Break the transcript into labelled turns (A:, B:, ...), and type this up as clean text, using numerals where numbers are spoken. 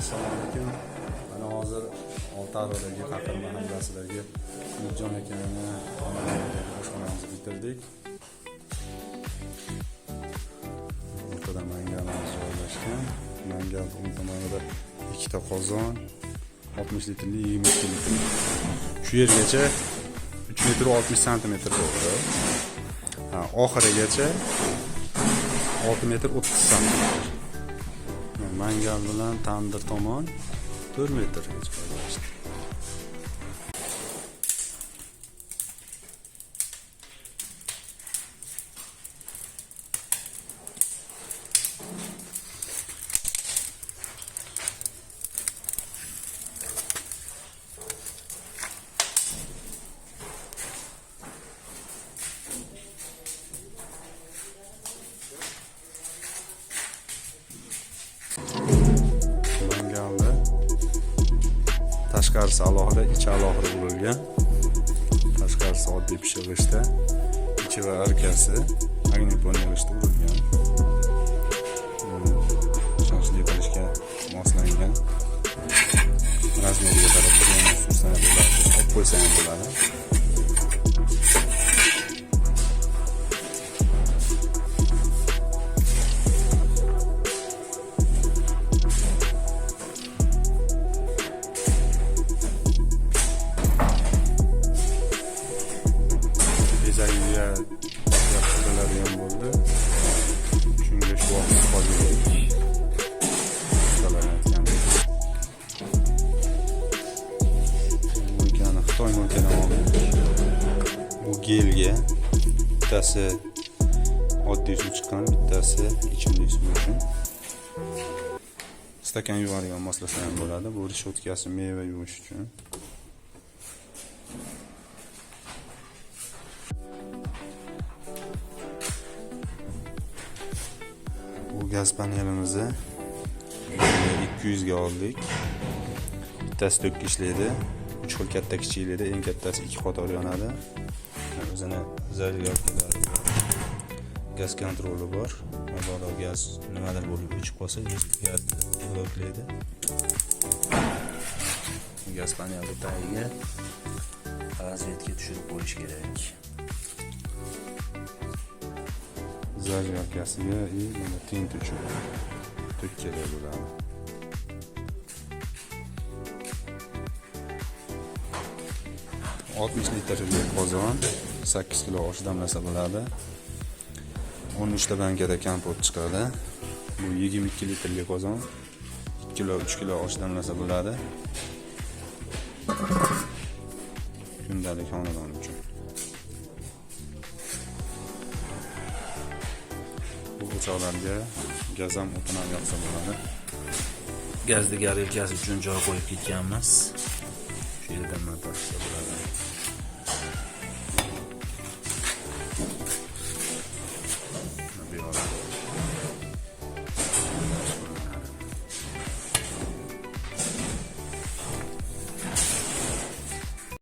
A: Assalomu alaykum. Mana hozir Oltiariqdagi Qaqir mahallasidagi Nurjon akani oshxonamizni bitirdik. O'rtada mangalimiz joylashgan. Mangal o'ng tomonida ikkita qozon, 60 litrli, 20 litr. Shu yergacha 3 metr 60 santimetr bo'ldi. Oxirigacha 6 metr 30 santimetr. Mangal bilan tandir tomon 4 metrgacha joylashdi. Mangalda tashqarisi alohida, ichi alohida bo'lgan. Tashqarisi oddiy pishirishda, ichi va arkasi magnitolishda urilgan. Shoshli qilishga moslangan. Razmeriga qarab turgan xususan bo'ladi. Olib qo'ysa ham bo'ladi. Bezagiga yaxshiriladigan bo'ldi. Shunga shu vaqt qoldik. Xitoy mulkidan oldik. Bu gelga bittasi oddiy suv chiqqan, bittasi ichimlik suv uchun. Stakan yuvadigan moslasa ham bo'ladi. Bu reshotkasi meva yuvish uchun. Bu gaz panelimizni 200 ga oldik. Bittasi 4 ishlaydi. 3 xil katta kichiklarda, eng kattasi 2 qator yonadi. O'zini zaryadkalari bor. Gaz kontroli bor. Mabodo gaz nimadir bo'lib o'chib qolsa, gaz bloklaydi. Gaz paneli tagiga razvedka tushirib qo'yish kerak. Zaryadkasiga mana tint uchun 4 kerak bo'ladi. litrli qozon 8 kilo osh damlasa bo'ladi. 13 ta bankada kompot chiqadi. Bu 22 litrli qozon 2 kilo 3 kilo osh damlasa bo'ladi. Kundalik xonadon uchun. Bu o'choqlarga gaz ham o'tin ham yoqsa bo'ladi. Gazni garelkasi uchun joy qo'yib ketganmiz. Shu yerdan matashsa bo'ladi.